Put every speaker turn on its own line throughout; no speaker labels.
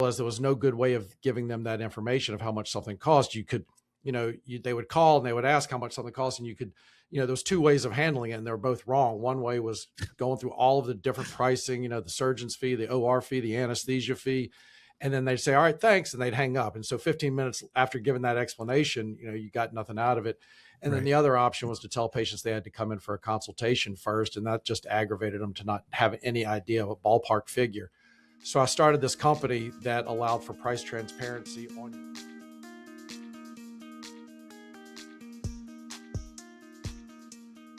realized there was no good way of giving them that information of how much something cost. You could, they would call and they would ask how much something costs, and you could, there was two ways of handling it, and they were both wrong. One way was going through all of the different pricing, the surgeon's fee, the OR fee, the anesthesia fee. And then they'd say, all right, thanks. And they'd hang up. And so 15 minutes after giving that explanation, you got nothing out of it. And then the other option was to tell patients they had to come in for a consultation first. And that just aggravated them to not have any idea of a ballpark figure. So I started this company that allowed for price transparency on.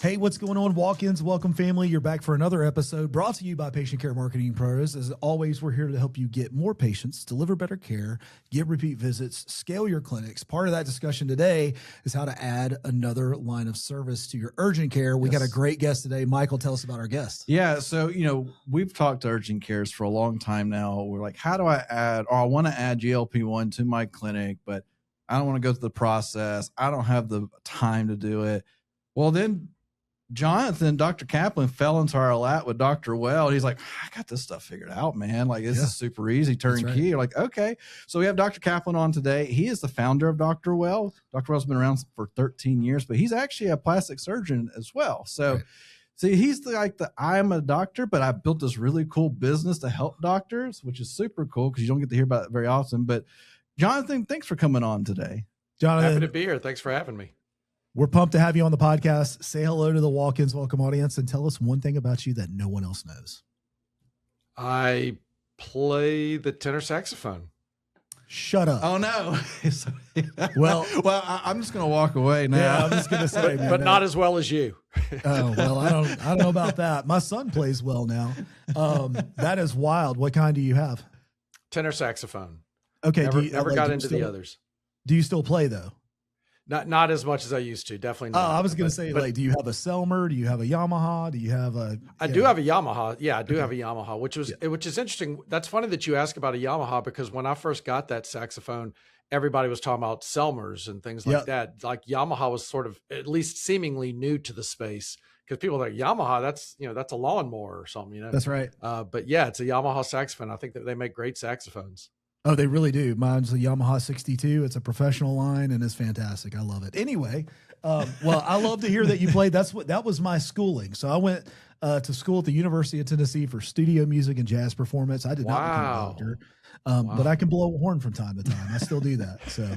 Hey, what's going on, walk-ins? Welcome, family. You're back for another episode brought to you by Patient Care Marketing Pros. As always, we're here to help you get more patients, deliver better care, get repeat visits, scale your clinics. Part of that discussion today is how to add another line of service to your urgent care. We got a great guest today. Michael, tell us about our guest.
Yeah, so, we've talked to urgent cares for a long time now. We're like, how do I add, I want to add GLP-1 to my clinic, but I don't want to go through the process. I don't have the time to do it. Well, then Jonathan, Dr. Kaplan, fell into our lap with DrWell. He's like, I got this stuff figured out, man. Like, this is super easy, turnkey. Right. You're like, okay. So we have Dr. Kaplan on today. He is the founder of DrWell. DrWell's been around for 13 years, but he's actually a plastic surgeon as well. So see, he's I'm a doctor, but I built this really cool business to help doctors, which is super cool because you don't get to hear about it very often. But Jonathan, thanks for coming on today.
Jonathan,
happy to be here. Thanks for having me.
We're pumped to have you on the podcast. Say hello to the walk-ins welcome audience and tell us one thing about you that no one else knows.
I play the tenor saxophone.
Shut up.
Oh, no.
well,
I'm just going to walk away now.
Yeah, I'm just going to say,
but not as well as you.
Oh, well, I don't know about that. My son plays well now. That is wild. What kind do you have?
Tenor saxophone.
Okay.
Never got into the others.
Do you still play though?
Not as much as I used to. Definitely not.
I was going to say, do you have a Selmer? Do you have a Yamaha? Do you have a?
I do have a Yamaha. Yeah, I do have a Yamaha, which is interesting. That's funny that you ask about a Yamaha because when I first got that saxophone, everybody was talking about Selmers and things like that. Like Yamaha was sort of at least seemingly new to the space because people are like Yamaha. That's a lawnmower or something.
That's right.
But yeah, it's a Yamaha saxophone. I think that they make great saxophones.
Oh, they really do. Mine's a Yamaha 62. It's a professional line and it's fantastic. I love it. Anyway, well, I love to hear that you played. That was my schooling. So I went to school at the University of Tennessee for studio music and jazz performance. I did not become a doctor, but I can blow a horn from time to time. I still do that. So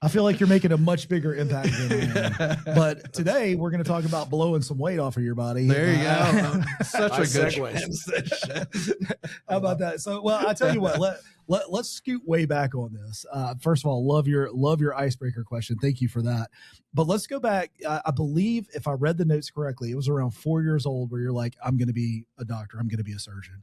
I feel like you're making a much bigger impact than I am. But today we're going to talk about blowing some weight off of your body.
There you go. Such a good
segue.
How about that? So, well, I tell you what, let's scoot way back on this. First of all, love your icebreaker question. Thank you for that. But let's go back. I believe if I read the notes correctly, it was around 4 years old where you're like, I'm going to be a doctor. I'm going to be a surgeon.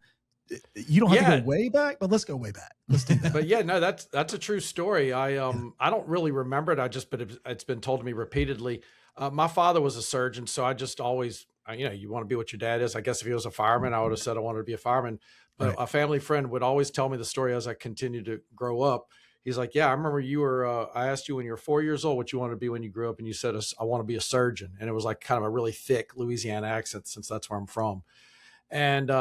You don't have to go way back, but let's go way back. Let's do that.
But yeah, no, that's a true story. I don't really remember it. But it's been told to me repeatedly. My father was a surgeon, so I just always, you want to be what your dad is. I guess if he was a fireman, I would have said I wanted to be a fireman. But a family friend would always tell me the story as I continued to grow up. He's like, yeah, I remember you were, I asked you when you were 4 years old what you wanted to be when you grew up. And you said, I want to be a surgeon. And it was like kind of a really thick Louisiana accent since that's where I'm from. And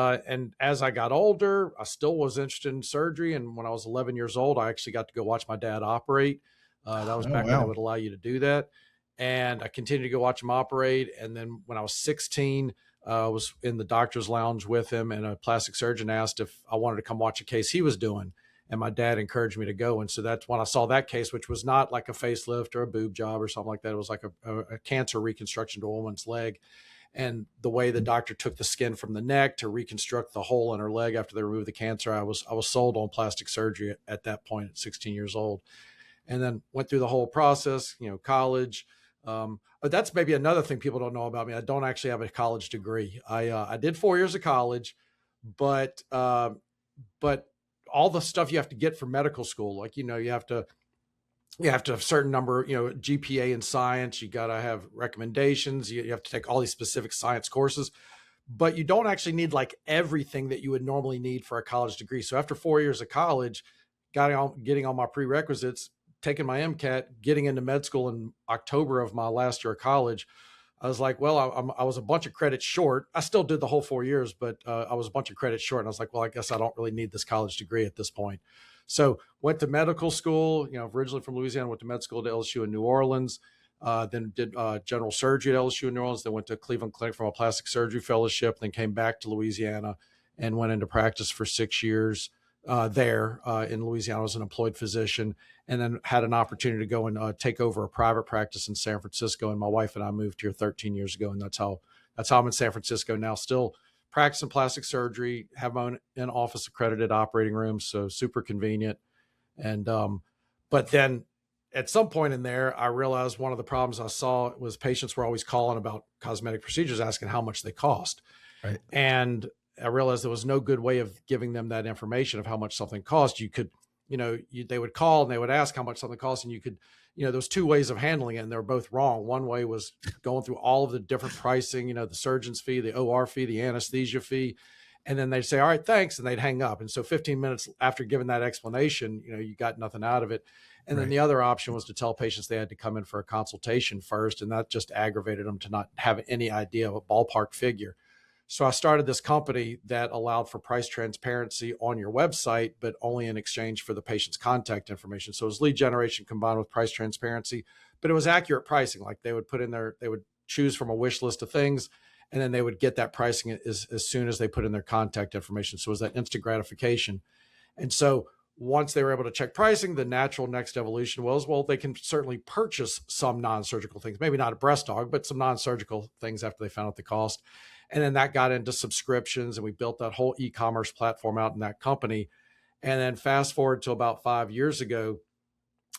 as I got older, I still was interested in surgery. And when I was 11 years old, I actually got to go watch my dad operate. That was back when it would allow you to do that. And I continued to go watch him operate. And then when I was 16, I was in the doctor's lounge with him, and a plastic surgeon asked if I wanted to come watch a case he was doing. And my dad encouraged me to go. And so that's when I saw that case, which was not like a facelift or a boob job or something like that. It was like a cancer reconstruction to a woman's leg. And the way the doctor took the skin from the neck to reconstruct the hole in her leg after they removed the cancer, I was sold on plastic surgery at that point at 16 years old. And then went through the whole process, college. But that's maybe another thing people don't know about me. I don't actually have a college degree. I did 4 years of college, but all the stuff you have to get for medical school, like, you have to have a certain number, GPA in science, you got to have recommendations. You have to take all these specific science courses, but you don't actually need like everything that you would normally need for a college degree. So after 4 years of college, getting all my prerequisites, taking my MCAT, getting into med school in October of my last year of college, I was like, well, I was a bunch of credits short. I still did the whole 4 years, but I was a bunch of credits short. And I was like, well, I guess I don't really need this college degree at this point. So went to medical school, originally from Louisiana, went to med school to LSU in New Orleans, then did general surgery at LSU in New Orleans, then went to Cleveland Clinic from a plastic surgery fellowship, then came back to Louisiana and went into practice for 6 years there in Louisiana as an employed physician, and then had an opportunity to go and take over a private practice in San Francisco. And my wife and I moved here 13 years ago, and that's how I'm in San Francisco now, still practicing plastic surgery, have my own in-office accredited operating room, so super convenient. And but then at some point in there, I realized one of the problems I saw was patients were always calling about cosmetic procedures, asking how much they cost.
Right.
And I realized there was no good way of giving them that information of how much something cost. You could, they would call and they would ask how much something costs, and you could, there was two ways of handling it, and they're both wrong. One way was going through all of the different pricing, the surgeon's fee, the OR fee, the anesthesia fee. And then they'd say, all right, thanks. And they'd hang up. And so 15 minutes after giving that explanation, you got nothing out of it. And then the other option was to tell patients they had to come in for a consultation first. And that just aggravated them to not have any idea of a ballpark figure. So I started this company that allowed for price transparency on your website, but only in exchange for the patient's contact information. So it was lead generation combined with price transparency, but it was accurate pricing. Like they would they would choose from a wish list of things, and then they would get that pricing as soon as they put in their contact information. So it was that instant gratification. And so once they were able to check pricing, the natural next evolution was, well, they can certainly purchase some non-surgical things, maybe not a breast dog, but some non-surgical things after they found out the cost. And then that got into subscriptions, and we built that whole e-commerce platform out in that company. And then fast forward to about 5 years ago,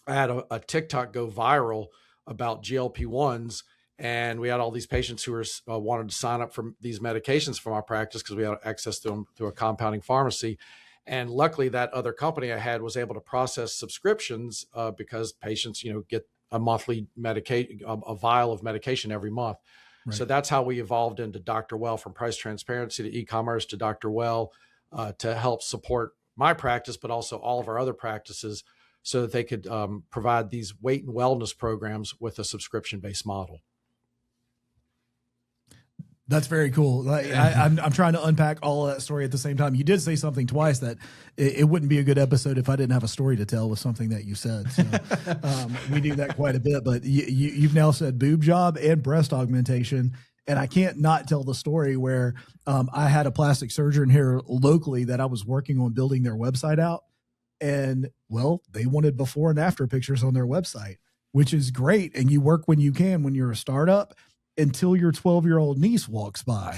I had a TikTok go viral about GLP-1s. And we had all these patients who were wanted to sign up for these medications from our practice because we had access to them through a compounding pharmacy. And luckily, that other company I had was able to process subscriptions because patients, get a monthly a vial of medication every month. Right. So that's how we evolved into DrWell, from price transparency to e-commerce to DrWell, to help support my practice, but also all of our other practices, so that they could provide these weight and wellness programs with a subscription-based model.
That's very cool. I'm trying to unpack all of that story at the same time. You did say something twice that it wouldn't be a good episode if I didn't have a story to tell with something that you said. So we do that quite a bit. But you've now said boob job and breast augmentation, and I can't not tell the story where I had a plastic surgeon here locally that I was working on building their website out, and well, they wanted before and after pictures on their website, which is great. And you work when you can when you're a startup, until your 12-year-old niece walks by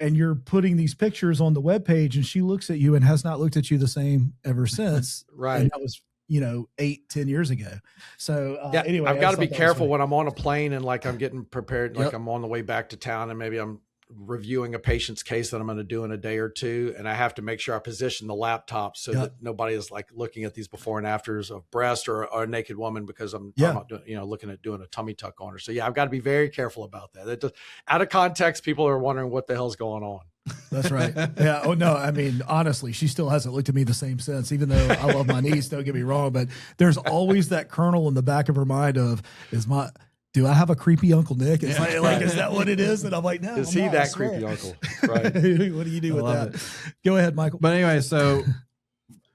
and you're putting these pictures on the webpage, and she looks at you and has not looked at you the same ever since.
Right.
And that was, 8-10 years ago. So anyway,
I've got to be careful when I'm on a plane and like I'm getting prepared, like I'm on the way back to town, and maybe I'm reviewing a patient's case that I'm going to do in a day or two. And I have to make sure I position the laptop so that nobody is like looking at these before and afters of breast or a naked woman, because I'm not doing, looking at doing a tummy tuck on her. So I've got to be very careful about that. It just, out of context, people are wondering what the hell's going on.
That's right. Yeah. Oh no. I mean, honestly, she still hasn't looked at me the same since, even though I love my niece, don't get me wrong, but there's always that kernel in the back of her mind of, do I have a creepy Uncle Nick? It's like, is that what it is? And I'm like, no.
Is he that creepy uncle? Right.
What do you do with that? It. Go ahead, Michael.
But anyway, so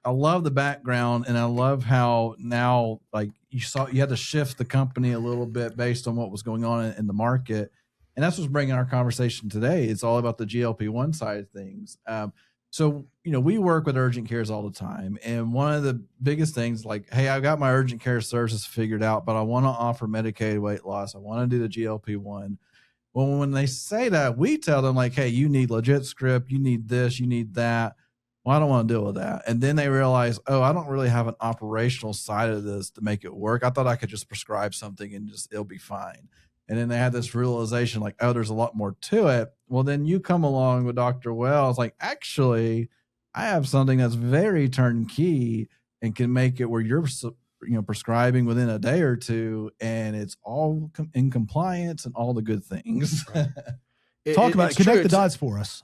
I love the background, and I love how now, like you had to shift the company a little bit based on what was going on in the market. And that's what's bringing our conversation today. It's all about the GLP-1 side of things. So, we work with urgent cares all the time. And one of the biggest things, like, hey, I've got my urgent care services figured out, but I want to offer medicated weight loss. I want to do the GLP-1. Well, when they say that, we tell them like, hey, you need legit script. You need this, you need that. Well, I don't want to deal with that. And then they realize, oh, I don't really have an operational side of this to make it work. I thought I could just prescribe something and it'll be fine. And then they had this realization like, oh, there's a lot more to it. Well, then you come along with DrWell. It's like, actually, I have something that's very turnkey and can make it where you're, prescribing within a day or two, and it's all in compliance and all the good things.
Right. Talk about it. Connect the dots for us.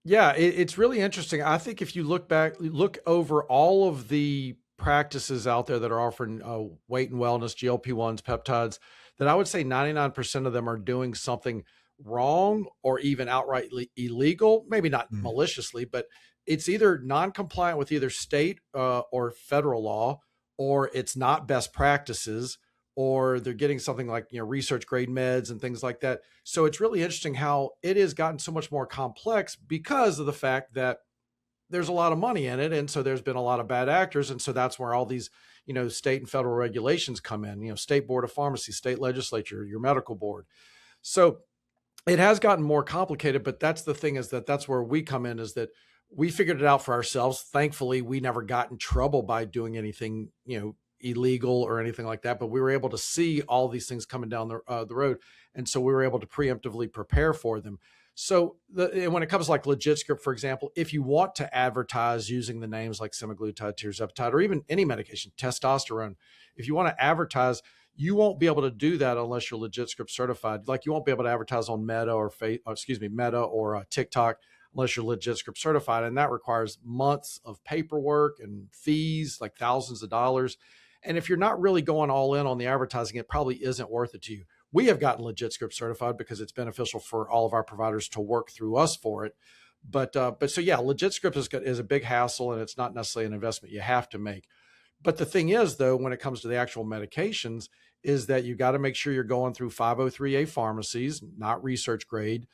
Yeah, it's really interesting. I think if you look over all of the practices out there that are offering weight and wellness, GLP-1s, peptides, that I would say 99% of them are doing something wrong or even outright illegal, maybe not
Mm.
maliciously, but it's either non-compliant with either state or federal law, or it's not best practices, or they're getting something like, research grade meds and things like that. So it's really interesting how it has gotten so much more complex because of the fact that there's a lot of money in it. And so there's been a lot of bad actors. And so that's where all these, state and federal regulations come in, state board of pharmacy, state legislature, your medical board. So it has gotten more complicated, but that's the thing, is that that's where we come in, is that we figured it out for ourselves. Thankfully, we never got in trouble by doing anything, illegal or anything like that, but we were able to see all these things coming down the road. And so we were able to preemptively prepare for them. So when it comes to like LegitScript, for example, if you want to advertise using the names like semaglutide, tirzepatide, or even any medication, testosterone, if you want to advertise, you won't be able to do that unless you're LegitScript certified. Like, you won't be able to advertise on Meta or TikTok unless you're LegitScript certified. And that requires months of paperwork and fees, like thousands of dollars. And if you're not really going all in on the advertising, it probably isn't worth it to you. We have gotten LegitScript certified because it's beneficial for all of our providers to work through us for it. But so yeah, LegitScript is a big hassle, and it's not necessarily an investment you have to make. But the thing is, though, when it comes to the actual medications, is that you got to make sure you're going through 503A pharmacies, not research grade,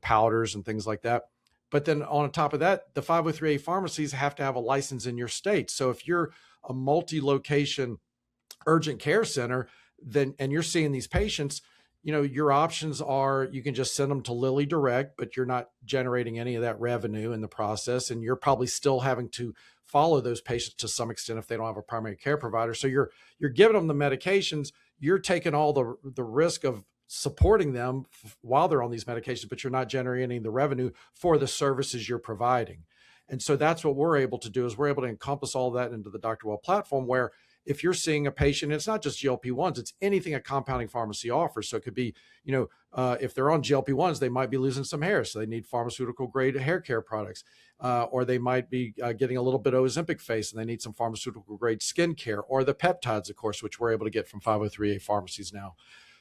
powders and things like that. But then on top of that, the 503A pharmacies have to have a license in your state. So if you're a multi-location urgent care center, and you're seeing these patients, your options are, you can just send them to Lilly direct, but you're not generating any of that revenue in the process. And you're probably still having to follow those patients to some extent if they don't have a primary care provider. So you're giving them the medications, you're taking all the risk of supporting them while they're on these medications, but you're not generating the revenue for the services you're providing. And so that's what we're able to do, is we're able to encompass all that into the DrWell platform, where if you're seeing a patient, it's not just GLP-1s, it's anything a compounding pharmacy offers. So it could be, if they're on GLP-1s, they might be losing some hair, so they need pharmaceutical grade hair care products. Or they might be getting a little bit of Ozempic face and they need some pharmaceutical grade skin care, or the peptides, of course, which we're able to get from 503A pharmacies now.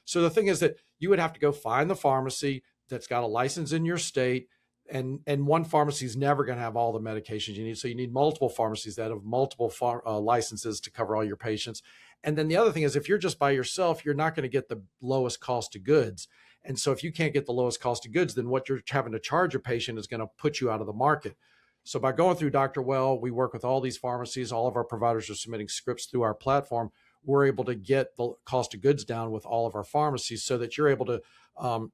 So the thing is that you would have to go find the pharmacy that's got a license in your state, and one pharmacy is never going to have all the medications you need. So you need multiple pharmacies that have multiple licenses to cover all your patients. And then the other thing is, if you're just by yourself, you're not going to get the lowest cost of goods. And so if you can't get the lowest cost of goods, then what you're having to charge a patient is going to put you out of the market. So by going through DrWell, we work with all these pharmacies. All of our providers are submitting scripts through our platform. We're able to get the cost of goods down with all of our pharmacies, so that you're able to,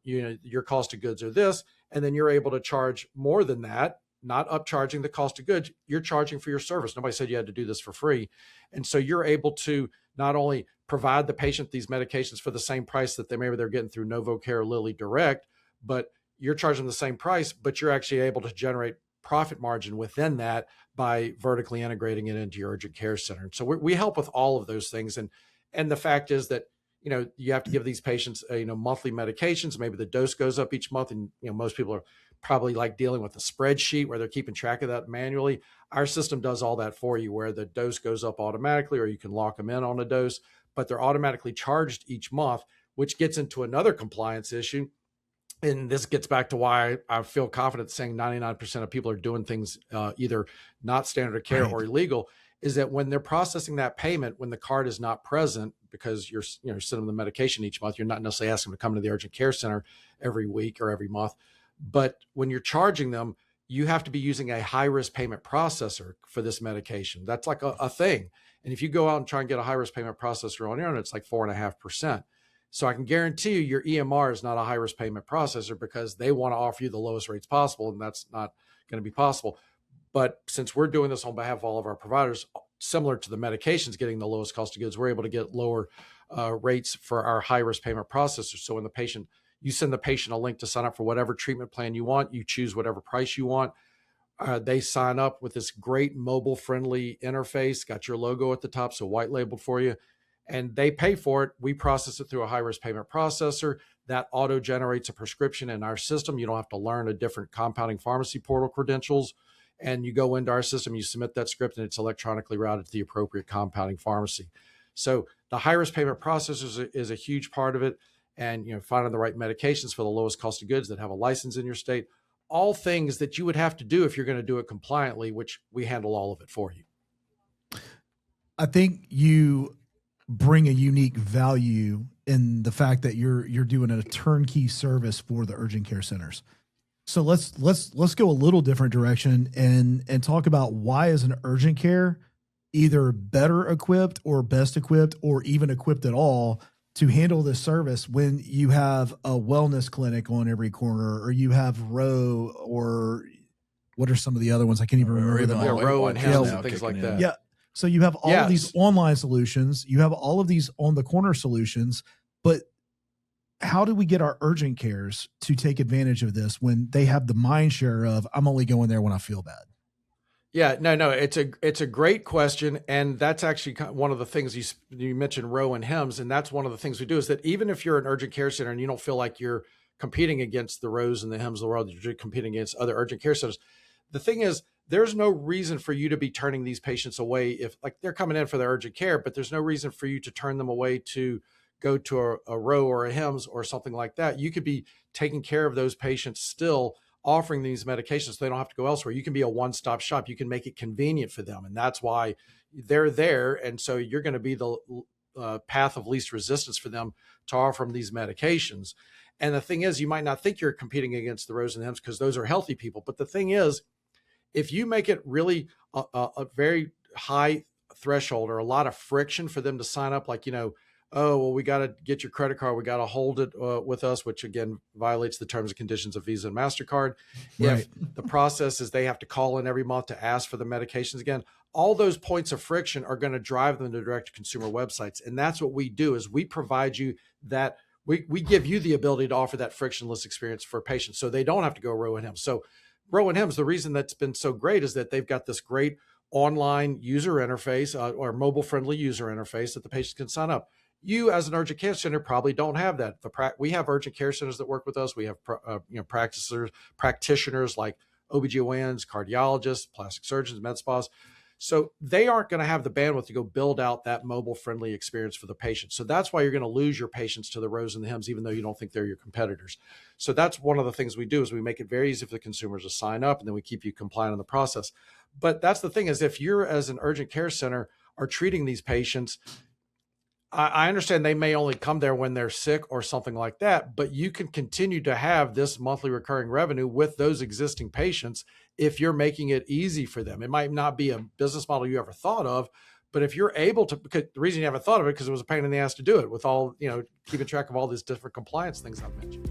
your cost of goods are this, and then you're able to charge more than that, not upcharging the cost of goods. You're charging for your service. Nobody said you had to do this for free. And so you're able to not only provide the patient these medications for the same price that maybe they're getting through NovoCare or Lilly Direct, but you're charging the same price, but you're actually able to generate profit margin within that by vertically integrating it into your urgent care center. And so we help with all of those things. And the fact is that, you have to give these patients, monthly medications. Maybe the dose goes up each month. And, most people are probably like dealing with a spreadsheet where they're keeping track of that manually. Our system does all that for you, where the dose goes up automatically, or you can lock them in on a dose, but they're automatically charged each month, which gets into another compliance issue. And this gets back to why I feel confident saying 99% of people are doing things either not standard of care or illegal, is that when they're processing that payment, when the card is not present, because you're sending them the medication each month, you're not necessarily asking them to come to the urgent care center every week or every month. But when you're charging them, you have to be using a high-risk payment processor for this medication. That's like a thing. And if you go out and try and get a high-risk payment processor on your own, it's like 4.5%. So I can guarantee you your EMR is not a high-risk payment processor, because they want to offer you the lowest rates possible, and that's not going to be possible. But since we're doing this on behalf of all of our providers, similar to the medications getting the lowest cost of goods, we're able to get lower rates for our high-risk payment processors. So when you send the patient a link to sign up for whatever treatment plan you want, you choose whatever price you want. They sign up with this great mobile-friendly interface, got your logo at the top, so white labeled for you, and they pay for it. We process it through a high-risk payment processor that auto-generates a prescription in our system. You don't have to learn a different compounding pharmacy portal credentials. And you go into our system, you submit that script, and it's electronically routed to the appropriate compounding pharmacy. So the high risk payment process is a huge part of it. And, finding the right medications for the lowest cost of goods that have a license in your state, all things that you would have to do if you're going to do it compliantly, which we handle all of it for you.
I think you bring a unique value in the fact that you're doing a turnkey service for the urgent care centers. So let's go a little different direction and talk about why is an urgent care either better equipped or best equipped or even equipped at all to handle this service when you have a wellness clinic on every corner, or you have Row, or what are some of the other ones? I can't even remember them.
Yeah, Row and Hems and things like that.
Yeah. So you have all of these online solutions, you have all of these on the corner solutions, but how do we get our urgent cares to take advantage of this when they have the mind share of I'm only going there when I feel bad?
Yeah, no, it's a great question. And that's actually one of the things you mentioned, Row and Hems. And that's one of the things we do is that even if you're an urgent care center and you don't feel like you're competing against the Rows and the Hems of the world, you're competing against other urgent care centers. The thing is, there's no reason for you to be turning these patients away if like they're coming in for their urgent care, but there's no reason for you to turn them away to go to a Row or a Hems or something like that. You could be taking care of those patients still, offering these medications so they don't have to go elsewhere. You can be a one-stop shop. You can make it convenient for them. And that's why they're there. And so you're going to be the path of least resistance for them to offer them these medications. And the thing is, you might not think you're competing against the Rows and the Hems because those are healthy people. But the thing is, if you make it really a very high threshold or a lot of friction for them to sign up, like, oh, well, we got to get your credit card. We got to hold it with us, which again violates the terms and conditions of Visa and MasterCard.
Right.
If the process is they have to call in every month to ask for the medications again, all those points of friction are going to drive them to direct to consumer websites. And that's what we do is we provide you that we give you the ability to offer that frictionless experience for patients so they don't have to go Row and Hems. So Row and Hems, the reason that's been so great is that they've got this great online user interface or mobile friendly user interface that the patients can sign up. You as an urgent care center probably don't have that. We have urgent care centers that work with us. We have practitioners like OBGYNs, cardiologists, plastic surgeons, med spas. So they aren't going to have the bandwidth to go build out that mobile friendly experience for the patient. So that's why you're going to lose your patients to the Rows and the Hems, even though you don't think they're your competitors. So that's one of the things we do is we make it very easy for the consumers to sign up, and then we keep you compliant in the process. But that's the thing is if you're as an urgent care center are treating these patients, I understand they may only come there when they're sick or something like that, but you can continue to have this monthly recurring revenue with those existing patients if you're making it easy for them. It might not be a business model you ever thought of, but if you're able to, because the reason you haven't thought of it because it was a pain in the ass to do it with all, keeping track of all these different compliance things I've mentioned.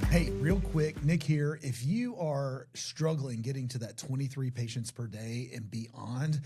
Hey, real quick, Nick here. If you are struggling getting to that 23 patients per day and beyond,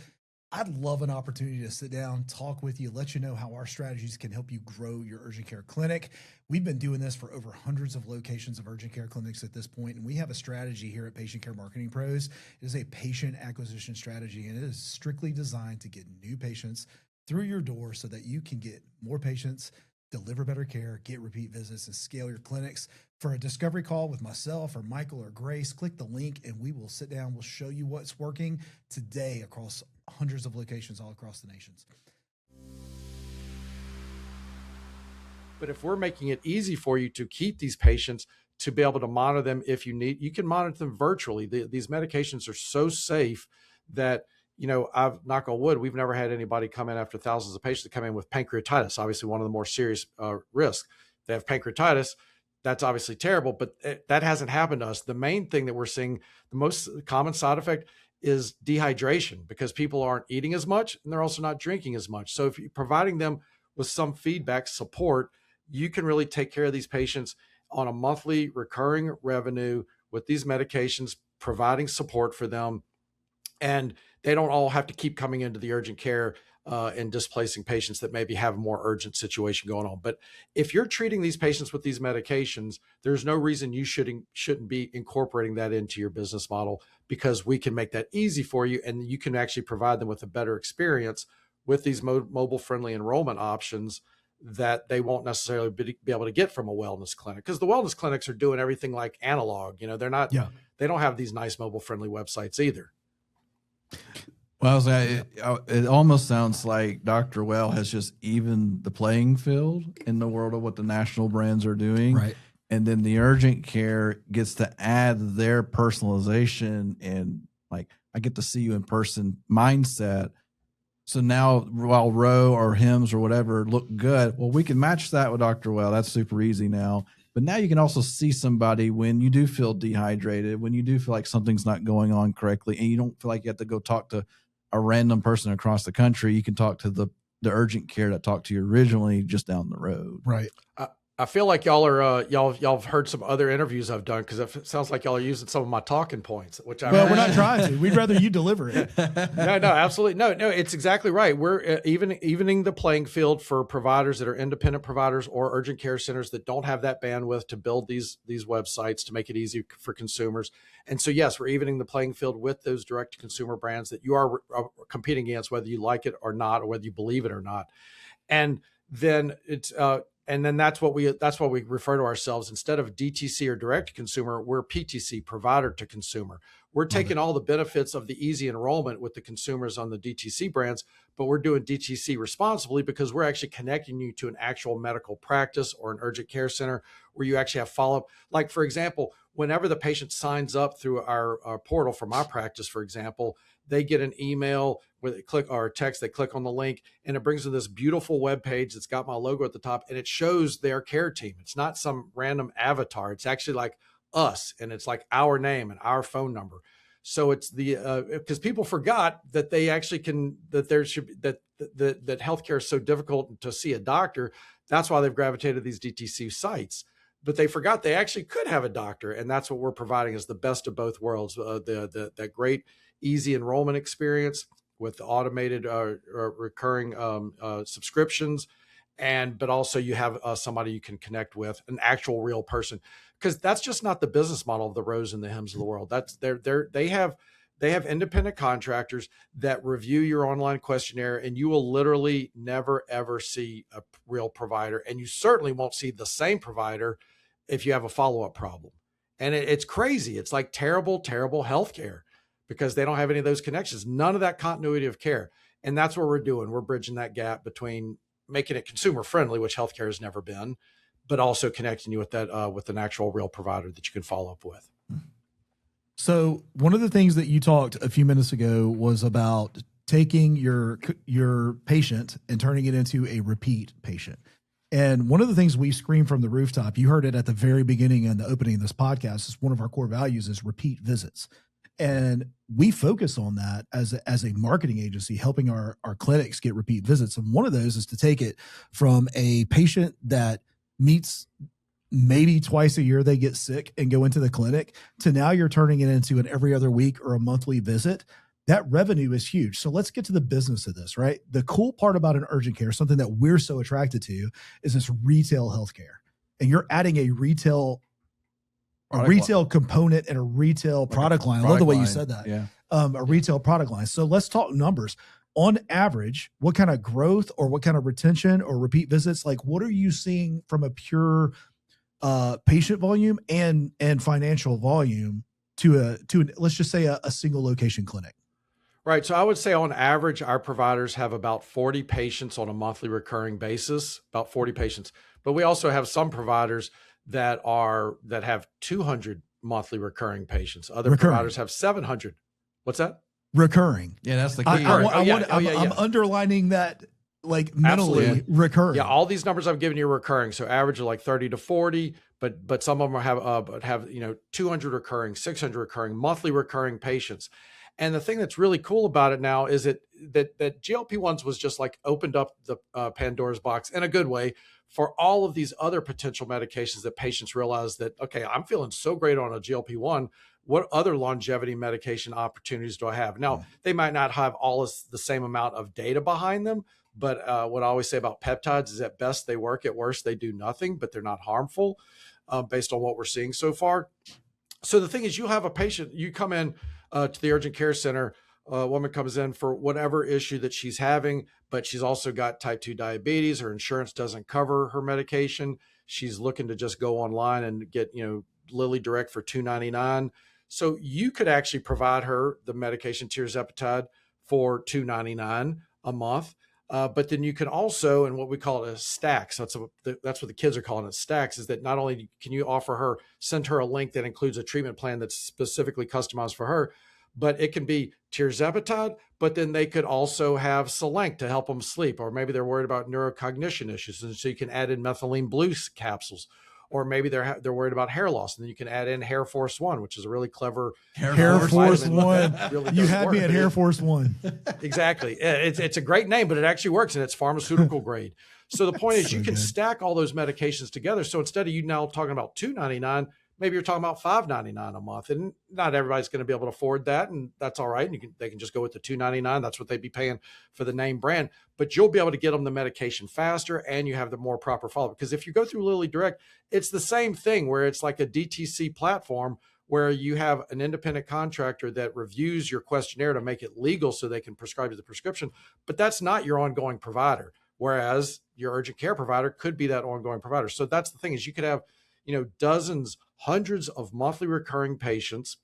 I'd love an opportunity to sit down, talk with you, let you know how our strategies can help you grow your urgent care clinic. We've been doing this for over hundreds of locations of urgent care clinics at this point, and we have a strategy here at Patient Care Marketing Pros. It is a patient acquisition strategy, and it is strictly designed to get new patients through your door so that you can get more patients, deliver better care, get repeat visits, and scale your clinics. For a discovery call with myself or Michael or Grace, click the link and we will sit down. We'll show you what's working today across hundreds of locations all across the nations.
But if we're making it easy for you to keep these patients, to be able to monitor them if you need, you can monitor them virtually. These medications are so safe that, I've knock on wood, we've never had anybody come in after thousands of patients that come in with pancreatitis, obviously one of the more serious risks. They have pancreatitis. That's obviously terrible, but that hasn't happened to us. The main thing that we're seeing, the most common side effect is dehydration because people aren't eating as much and they're also not drinking as much. So if you're providing them with some feedback support, you can really take care of these patients on a monthly recurring revenue with these medications, providing support for them. And they don't all have to keep coming into the urgent care and displacing patients that maybe have a more urgent situation going on. But if you're treating these patients with these medications, there's no reason you shouldn't be incorporating that into your business model, because we can make that easy for you and you can actually provide them with a better experience with these mobile friendly enrollment options that they won't necessarily be able to get from a wellness clinic, because the wellness clinics are doing everything like analog. They're not, they don't have these nice mobile friendly websites either.
Well, I was like, it almost sounds like DrWell has just evened the playing field in the world of what the national brands are doing.
Right.
And then the urgent care gets to add their personalization and like, I get to see you in person mindset. So now while Roe or Hims or whatever look good, well, we can match that with DrWell. That's super easy now. But now you can also see somebody when you do feel dehydrated, when you do feel like something's not going on correctly, and you don't feel like you have to go talk to a random person across the country. You can talk to the urgent care that talked to you originally just down the road.
Right.
I feel like y'all are y'all have heard some other interviews I've done, because it sounds like y'all are using some of my talking points, which I
Well, we're not trying to. We'd rather you deliver it.
no, absolutely. No, it's exactly right. We're evening the playing field for providers that are independent providers or urgent care centers that don't have that bandwidth to build these websites to make it easy for consumers. And so, yes, we're evening the playing field with those direct to consumer brands that you are competing against, whether you like it or not, or whether you believe it or not. And then that's what we refer to ourselves. Instead of DTC or direct to consumer, we're PTC, provider to consumer. We're taking all the benefits of the easy enrollment with the consumers on the DTC brands, but we're doing DTC responsibly because we're actually connecting you to an actual medical practice or an urgent care center where you actually have follow-up. Like, for example, whenever the patient signs up through our portal for my practice, for example, they get an email where they click, or a text, they click on the link, and it brings them this beautiful web page that's got my logo at the top, and it shows their care team. It's not some random avatar. It's actually like us, and it's like our name and our phone number. So it's because people forgot that they actually that healthcare is so difficult to see a doctor. That's why they've gravitated to these DTC sites. But they forgot they actually could have a doctor, and that's what we're providing is the best of both worlds. That great easy enrollment experience with the automated recurring subscriptions, but also you have somebody you can connect with, an actual real person, because that's just not the business model of the Rose and the Hims of the world. That's they have independent contractors that review your online questionnaire, and you will literally never ever see a real provider, and you certainly won't see the same provider if you have a follow-up problem. And it's crazy. It's like terrible healthcare, because they don't have any of those connections, none of that continuity of care. And that's what we're doing. We're bridging that gap between making it consumer friendly, which healthcare has never been, but also connecting you with that, with an actual real provider that you can follow up with.
So one of the things that you talked a few minutes ago was about taking your patient and turning it into a repeat patient. And one of the things we scream from the rooftop, you heard it at the very beginning and the opening of this podcast, is one of our core values is repeat visits. And we focus on that as a marketing agency, helping our clinics get repeat visits. And one of those is to take it from a patient that meets maybe twice a year, they get sick and go into the clinic, to now you're turning it into an every other week or a monthly visit. That revenue is huge. So let's get to the business of this, right? The cool part about an urgent care, something that we're so attracted to, is this retail healthcare. And you're adding a retail component and a retail product line. I love the way you said that.
Yeah.
A retail product line. So let's talk numbers. On average, what kind of growth or what kind of retention or repeat visits, like what are you seeing from a pure patient volume and financial volume to let's just say a single location clinic?
Right. So I would say on average, our providers have about 40 patients on a monthly recurring basis, about 40 patients. But we also have some providers that have 200 monthly recurring patients. Other providers have 700. What's that?
Recurring.
Yeah, that's the key.
I'm underlining that, like, mentally.
Absolutely.
Recurring.
Yeah, all these numbers I've given you are recurring. So average are like 30 to 40, but some of them have 200 recurring, 600 recurring, monthly recurring patients. And the thing that's really cool about it now is that GLP-1s was just like opened up the Pandora's box in a good way for all of these other potential medications that patients realize that, okay, I'm feeling so great on a GLP-1. What other longevity medication opportunities do I have? Now, they might not have all the same amount of data behind them, but what I always say about peptides is at best they work, at worst they do nothing, but they're not harmful based on what we're seeing so far. So the thing is, you have a patient, you come in to the urgent care center, a woman comes in for whatever issue that she's having, but she's also got type 2 diabetes. Her insurance doesn't cover her medication. She's looking to just go online and get, Lilly Direct for $2.99. So you could actually provide her the medication tirzepatide for $2.99 a month. But then you can also, and what we call it a stacks. That's what the kids are calling it, stacks. Is that not only can you send her a link that includes a treatment plan that's specifically customized for her, but it can be tirzepatide, but then they could also have Selenk to help them sleep, or maybe they're worried about neurocognition issues, and so you can add in methylene blue capsules, or maybe they're worried about hair loss, and then you can add in Hair Force One, which is a really clever
Hair Force One.
Really
you had me at Hair Force One.
Exactly. It's a great name, but it actually works, and it's pharmaceutical grade. So the point is, you can stack all those medications together. So instead of you now talking about $2.99, maybe you're talking about $5.99 a month, and not everybody's going to be able to afford that, and that's all right. And they can just go with the $2.99. That's what they'd be paying for the name brand. But you'll be able to get them the medication faster, and you have the more proper follow-up. Because if you go through Lilly Direct, it's the same thing where it's like a DTC platform where you have an independent contractor that reviews your questionnaire to make it legal so they can prescribe you the prescription. But that's not your ongoing provider, whereas your urgent care provider could be that ongoing provider. So that's the thing, is you could have dozens, hundreds of monthly recurring patients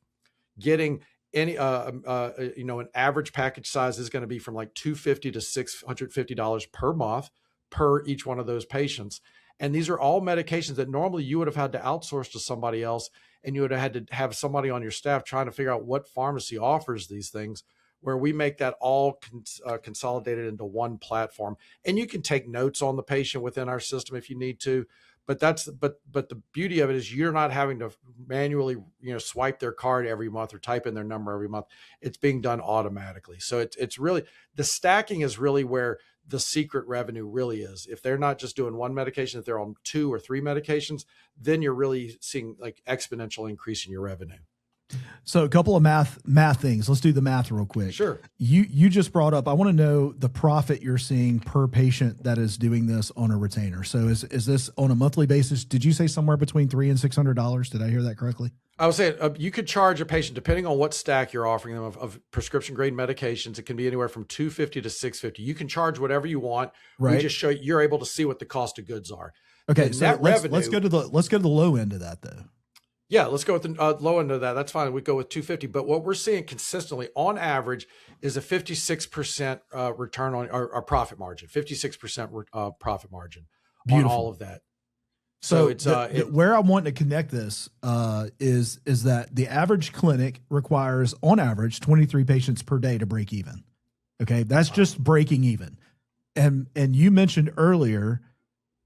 getting any, an average package size is going to be from like $250 to $650 per month per each one of those patients. And these are all medications that normally you would have had to outsource to somebody else, and you would have had to have somebody on your staff trying to figure out what pharmacy offers these things, where we make that all consolidated into one platform. And you can take notes on the patient within our system if you need to. But the beauty of it is you're not having to manually, swipe their card every month or type in their number every month. It's being done automatically. So it's really, the stacking is really where the secret revenue really is. If they're not just doing one medication, if they're on 2 or 3 medications, then you're really seeing like exponential increase in your revenue.
So a couple of math things. Let's do the math real quick.
Sure.
You just brought up, I want to know the profit you're seeing per patient that is doing this on a retainer. So is this on a monthly basis? Did you say somewhere between $300 and $600? Did I hear that correctly?
I would say you could charge a patient, depending on what stack you're offering them of prescription grade medications. It can be anywhere from $250 to $650. You can charge whatever you want.
Right.
We just show you're able to see what the cost of goods are.
Okay. So let's go to the low end of that though.
Yeah, let's go with the low end of that. That's fine. We go with $250. But what we're seeing consistently on average is a 56% return on our profit margin, 56% profit margin on all of that. So it's
where I want to connect this is that the average clinic requires on average 23 patients per day to break even. Okay, that's just breaking even. And you mentioned earlier,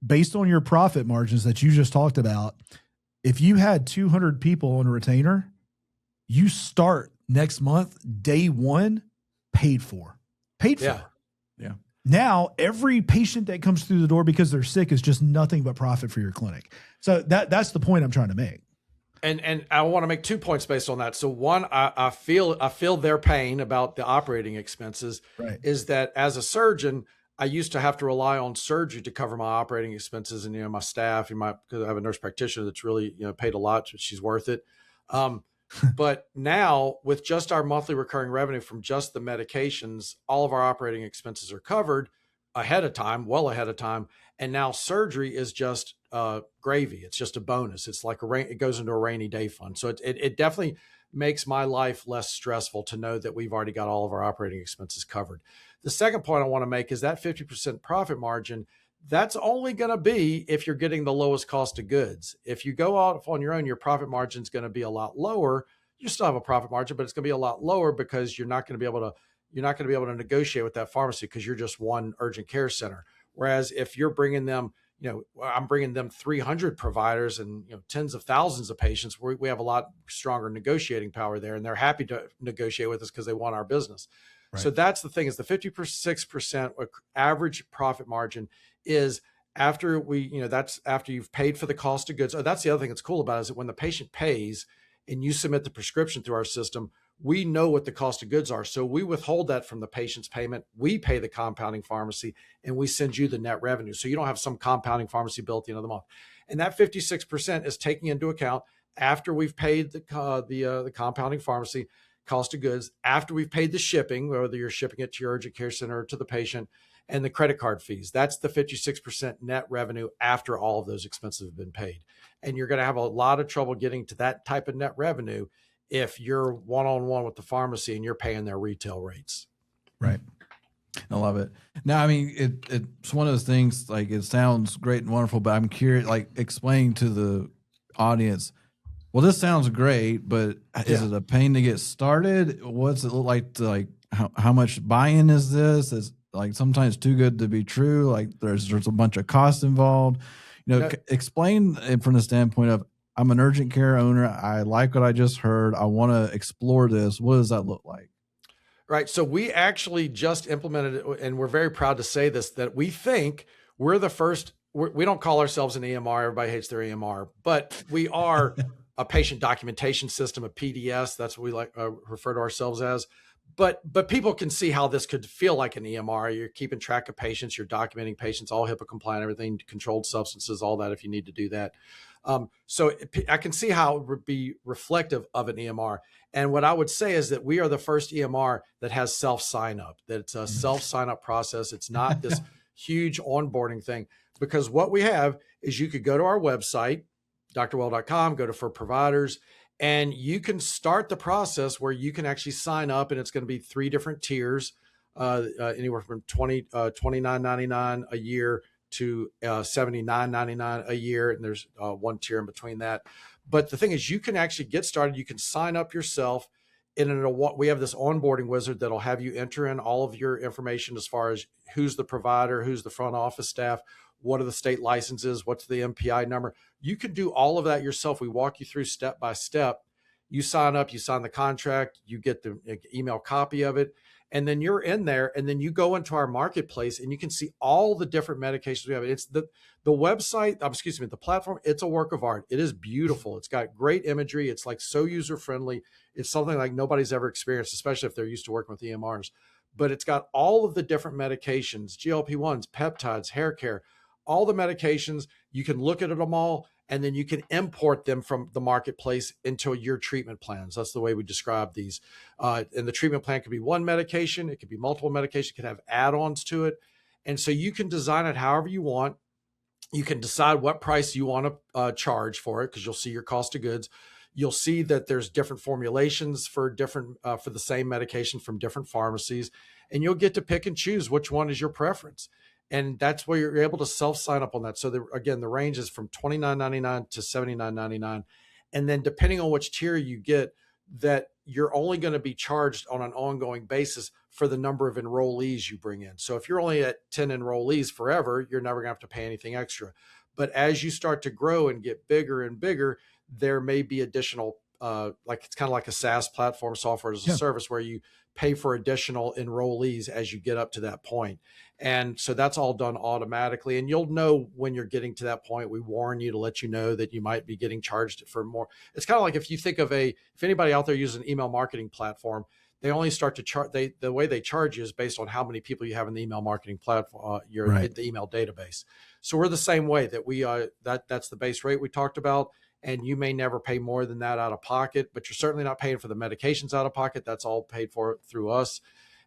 based on your profit margins that you just talked about, if you had 200 people on a retainer, you start next month, day one, paid for. Yeah. Now, every patient that comes through the door because they're sick is just nothing but profit for your clinic. So that's the point I'm trying to make.
And I want to make 2 points based on that. So one, I feel their pain about the operating expenses.
Right.
Is that as a surgeon, I used to have to rely on surgery to cover my operating expenses, and my staff. Because I have a nurse practitioner that's really paid a lot, so she's worth it. But now with just our monthly recurring revenue from just the medications, all of our operating expenses are covered well ahead of time. And now surgery is just gravy. It's just a bonus. It's like it goes into a rainy day fund. So it definitely makes my life less stressful to know that we've already got all of our operating expenses covered. The second point I want to make is that 50% profit margin, that's only going to be if you're getting the lowest cost of goods. If you go out on your own, your profit margin is going to be a lot lower. You still have a profit margin, but it's going to be a lot lower because you're not going to be able to negotiate with that pharmacy because you're just one urgent care center. Whereas if you're bringing them, I'm bringing them 300 providers and tens of thousands of patients, we have a lot stronger negotiating power there, and they're happy to negotiate with us because they want our business. Right. So that's the thing, is the 56% average profit margin is after that's after you've paid for the cost of goods. Oh, that's the other thing that's cool about it, is that when the patient pays and you submit the prescription through our system, we know what the cost of goods are. So we withhold that from the patient's payment. We pay the compounding pharmacy and we send you the net revenue. So you don't have some compounding pharmacy bill at the end of the month. And that 56% is taking into account after we've paid the compounding pharmacy cost of goods, after we've paid the shipping, whether you're shipping it to your urgent care center or to the patient, and the credit card fees. That's the 56% net revenue after all of those expenses have been paid. And you're going to have a lot of trouble getting to that type of net revenue if you're one-on-one with the pharmacy and you're paying their retail rates.
Right.
I love it. Now, I mean, it's one of those things, like, it sounds great and wonderful, but I'm curious, like, explain to the audience, well, this sounds great, but is it a pain to get started? What's it look like to, like, how much buy-in is this? Is, like, sometimes too good to be true? Like, there's a bunch of costs involved. Explain it from the standpoint of, I'm an urgent care owner. I like what I just heard. I want to explore this. What does that look like?
Right. So we actually just implemented it, and we're very proud to say this, that we think we're the first. We don't call ourselves an EMR. Everybody hates their EMR, but we are a patient documentation system, a PDS. That's what we like refer to ourselves as. But people can see how this could feel like an EMR. You're keeping track of patients, you're documenting patients, all HIPAA compliant, everything, controlled substances, all that if you need to do that. So I can see how it would be reflective of an EMR. And what I would say is that we are the first EMR that has self-sign up, that it's a self-sign up process. It's not this huge onboarding thing, because what we have is you could go to our website, drwell.com, go to for providers, and you can start the process where you can actually sign up, and it's going to be 3 different tiers, anywhere from $29.99 a year to $79.99 a year. And there's one tier in between that. But the thing is, you can actually get started. You can sign up yourself. We have this onboarding wizard that'll have you enter in all of your information as far as who's the provider, who's the front office staff, what are the state licenses, what's the MPI number. You can do all of that yourself. We walk you through step by step. You sign up, you sign the contract, you get the email copy of it, and then you're in there, and then you go into our marketplace and you can see all the different medications we have. It's the website, the platform, it's a work of art. It is beautiful. It's got great imagery. It's like so user-friendly. It's something like nobody's ever experienced, especially if they're used to working with EMRs. But it's got all of the different medications, GLP-1s, peptides, hair care, all the medications. You can look at them all, and then you can import them from the marketplace into your treatment plans. That's the way we describe these. And the treatment plan could be one medication. It could be multiple medications. It could have add-ons to it. And so you can design it however you want. You can decide what price you want to charge for it, because you'll see your cost of goods. You'll see that there's different formulations for for the same medication from different pharmacies, and you'll get to pick and choose which one is your preference. And that's where you're able to self-sign up on that. So the range is from $29.99 to $79.99. And then depending on which tier you get, that you're only going to be charged on an ongoing basis for the number of enrollees you bring in. So if you're only at 10 enrollees forever, you're never going to have to pay anything extra. But as you start to grow and get bigger and bigger, there may be additional, it's kind of like a SaaS platform, software as a service, where you pay for additional enrollees as you get up to that point. And so that's all done automatically. And you'll know when you're getting to that point. We warn you to let you know that you might be getting charged for more. It's kind of like if you think of if anybody out there uses an email marketing platform, they only start to charge, the way they charge you is based on how many people you have in the email marketing platform, the email database. So we're the same way, that that's the base rate we talked about. And you may never pay more than that out of pocket, but you're certainly not paying for the medications out of pocket. That's all paid for through us.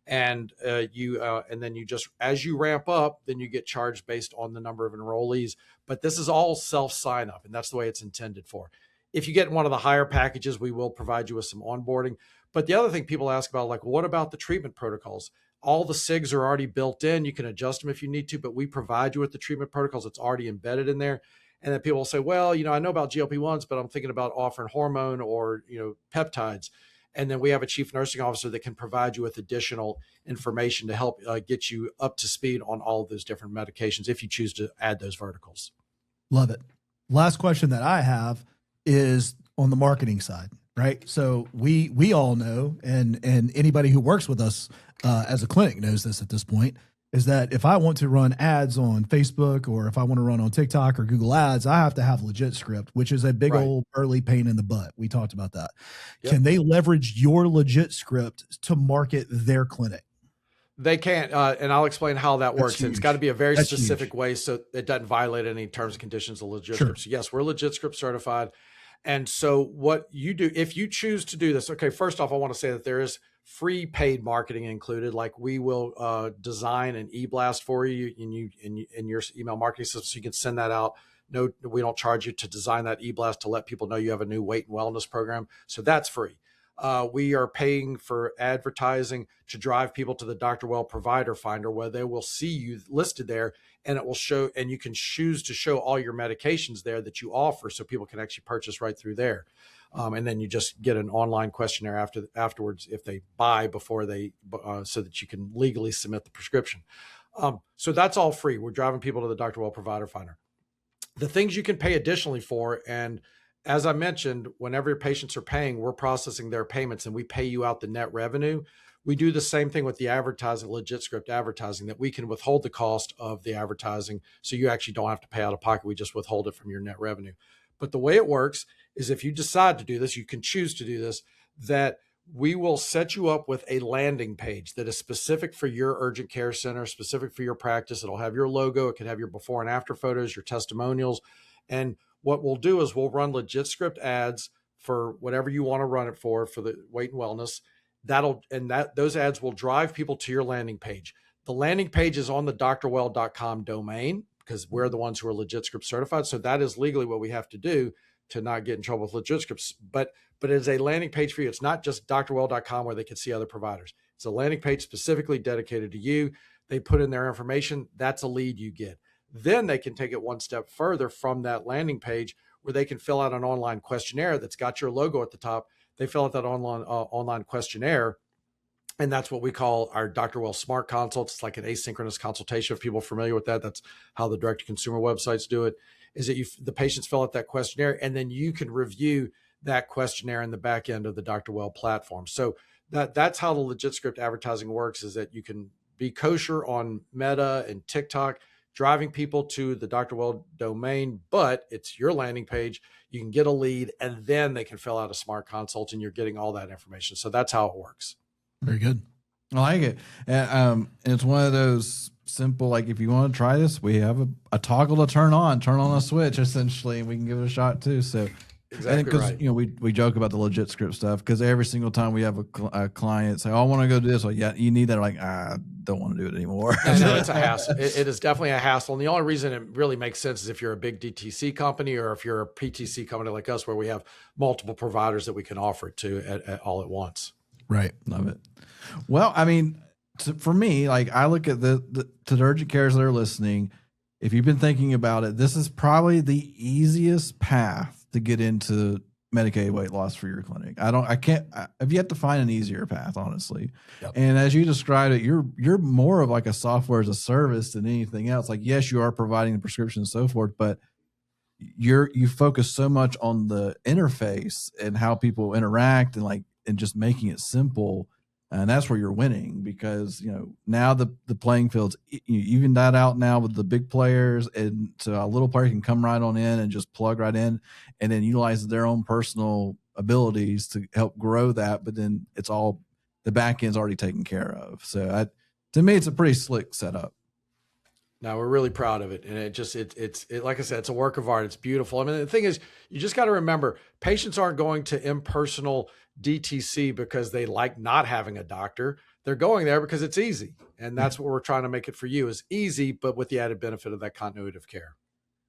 And then you just, as you ramp up, then you get charged based on the number of enrollees. But this is all self-sign up, and that's the way it's intended for. If you get one of the higher packages, we will provide you with some onboarding. But the other thing people ask about, like, what about the treatment protocols? All the SIGs are already built in. You can adjust them if you need to, but we provide you with the treatment protocols. It's already embedded in there. And then people will say, well, I know about GLP-1s, but I'm thinking about offering hormone or, peptides. And then we have a chief nursing officer that can provide you with additional information to help get you up to speed on all of those different medications if you choose to add those verticals.
Love it. Last question that I have is on the marketing side, right? So we all know, and anybody who works with us as a clinic knows this at this point, is that if I want to run ads on Facebook, or if I want to run on TikTok or Google Ads, I have to have legit script, which is a big old early pain in the butt. We talked about that. Yep. Can they leverage your legit script to market their clinic?
They can't, and I'll explain how that works.
Huge.
It's got to be a very specific way so it doesn't violate any terms and conditions of legit scripts. So yes, we're legit script certified. And so what you do, if you choose to do this, okay, first off, I want to say that there is free paid marketing included. Like, we will design an e-blast for you in your email marketing system, so you can send that out. No, we don't charge you to design that e-blast to let people know you have a new weight and wellness program. So that's free. We are paying for advertising to drive people to the DrWell provider finder, where they will see you listed there, and it will show, and you can choose to show all your medications there that you offer, so people can actually purchase right through there. And then you just get an online questionnaire afterwards if they buy before they, so that you can legally submit the prescription. So that's all free. We're driving people to the DrWell provider finder. The things you can pay additionally for, and as I mentioned, whenever your patients are paying, we're processing their payments and we pay you out the net revenue. We do the same thing with the advertising, legit script advertising, that we can withhold the cost of the advertising. So you actually don't have to pay out of pocket. We just withhold it from your net revenue. But the way it works is, if you decide to do this, you can choose to do this, that we will set you up with a landing page that is specific for your urgent care center, specific for your practice. It'll have your logo. It could have your before and after photos, your testimonials. And what we'll do is we'll run legit script ads for whatever you want to run it for the weight and wellness. Those ads will drive people to your landing page. The landing page is on the drwell.com domain, because we're the ones who are legit script certified. So that is legally what we have to do to not get in trouble with legit scripts. But it is a landing page for you. It's not just drwell.com where they can see other providers. It's a landing page specifically dedicated to you. They put in their information. That's a lead you get. Then they can take it one step further from that landing page, where they can fill out an online questionnaire that's got your logo at the top. They fill out that online questionnaire, and that's what we call our DrWell Smart Consult. It's like an asynchronous consultation. If people are familiar with that, that's how the direct-to-consumer websites do it, is that the patients fill out that questionnaire, and then you can review that questionnaire in the back end of the DrWell platform. So that's how the legit script advertising works, is that you can be kosher on Meta and TikTok, driving people to the DrWell domain, but it's your landing page. You can get a lead, and then they can fill out a smart consult, and you're getting all that information. So that's how it works.
Very good.
I like it. And it's one of those simple, like, if you want to try this, we have a toggle to turn on a switch, essentially, and we can give it a shot too. So
Exactly right.
We joke about the legit script stuff, because every single time we have a client say, "Oh, I want to go do this," like, yeah, you need that. Like, I don't want to do it anymore.
No, it's a hassle. It is definitely a hassle. And the only reason it really makes sense is if you're a big DTC company, or if you're a PTC company like us, where we have multiple providers that we can offer it to at all at once.
Right.
Love it. Well, I mean, for me, like, I look at to the urgent cares that are listening. If you've been thinking about it, this is probably the easiest path to get into Medicaid weight loss for your clinic. I've yet to find an easier path, honestly.
Yep.
And as you described it, you're more of like a software as a service than anything else. Like, yes, you are providing the prescription and so forth, but you focus so much on the interface and how people interact, and just making it simple. And that's where you're winning, because, now the playing field's evened that out now with the big players, and so a little player can come right on in and just plug right in, and then utilize their own personal abilities to help grow that. But then it's all, the back end's already taken care of. So to me, it's a pretty slick setup.
Now, we're really proud of it. And it's like I said, it's a work of art. It's beautiful. I mean, the thing is, you just got to remember, patients aren't going to impersonal DTC because they like not having a doctor. They're going there because it's easy. And that's what we're trying to make it for you, is easy, but with the added benefit of that continuity of care.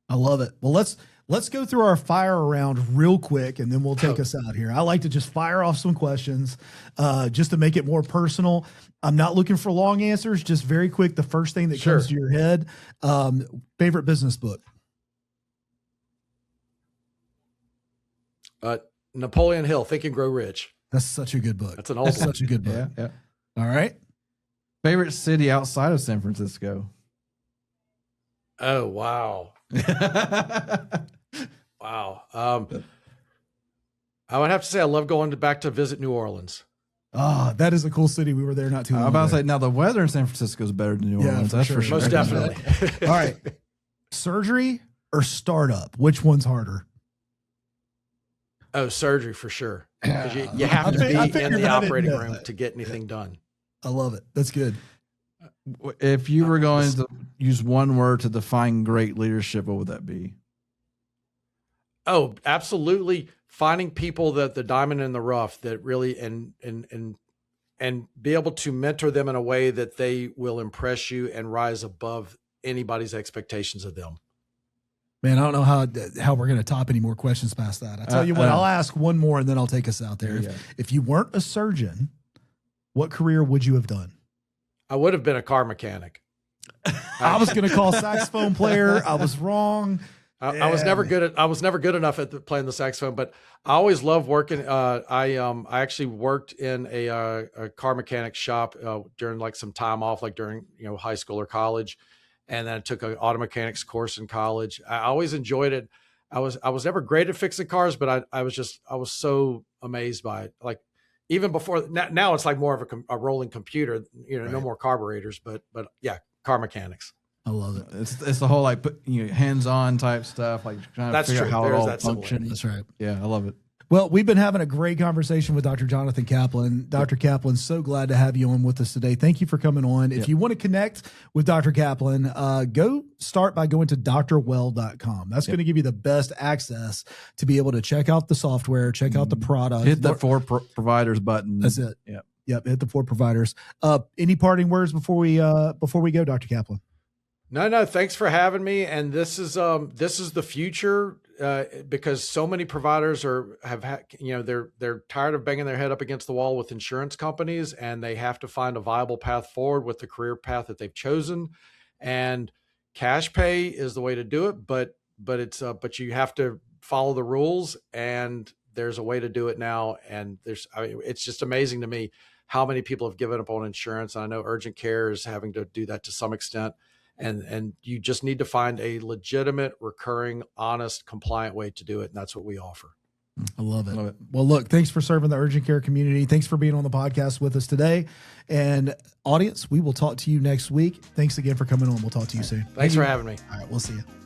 I love it. Well, let's go through our fire round real quick, and then we'll take us out here. I like to just fire off some questions, just to make it more personal. I'm not looking for long answers, just very quick. The first thing that comes to your head. Favorite business book?
Napoleon Hill, Think and Grow Rich.
That's such a good book.
That's an old one.
Such a good book.
Yeah.
All right.
Favorite city outside of San Francisco?
Oh, wow. Wow. I would have to say I love going back to visit New Orleans.
Ah, that is a cool city. We were there not too long
I'm about
ago.
to say, now the weather in San Francisco is better than New Orleans. That's for sure.
Most definitely.
All right. Surgery or startup? Which one's harder?
Oh, surgery for sure. 'Cause you have to be in the operating room to get anything done.
I love it. That's good.
If you were going to use one word to define great leadership, what would that be?
Oh, absolutely. Finding people that the diamond in the rough that really, and be able to mentor them in a way that they will impress you and rise above anybody's expectations of them.
Man, I don't know how we're going to top any more questions past that. I tell you what, I'll ask one more and then I'll take us out there. If you weren't a surgeon, what career would you have done?
I would have been a car mechanic.
I was going to call saxophone player. I was wrong.
I was never good enough at playing the saxophone, but I always loved working. I actually worked in a car mechanic shop during like some time off, like during high school or college, and then I took an auto mechanics course in college. I always enjoyed it. I was never great at fixing cars, but I was so amazed by it. Like even before now, it's like more of a rolling computer.
Right.
No more carburetors, but yeah, car mechanics.
I love it.
It's the whole like hands-on type stuff, like trying to figure out how it all functions.
That's right.
Yeah, I love it.
Well, we've been having a great conversation with Dr. Jonathan Kaplan. Dr. Kaplan, so glad to have you on with us today. Thank you for coming on. If you want to connect with Dr. Kaplan, go start by going to drwell.com. That's going to give you the best access to be able to check out the software, check out the product.
Hit the 4 providers button.
That's it. Yep. Hit the 4 providers. Any parting words before we go, Dr. Kaplan?
No. Thanks for having me. And this is the future, because so many providers they're tired of banging their head up against the wall with insurance companies, and they have to find a viable path forward with the career path that they've chosen. And cash pay is the way to do it, but you have to follow the rules, and there's a way to do it now. And it's just amazing to me how many people have given up on insurance. And I know urgent care is having to do that to some extent. And you just need to find a legitimate, recurring, honest, compliant way to do it. And that's what we offer.
I love it. Well, look, thanks for serving the urgent care community. Thanks for being on the podcast with us today. And audience, we will talk to you next week. Thanks again for coming on. We'll talk to you soon.
Thanks for having me.
All right. We'll see you.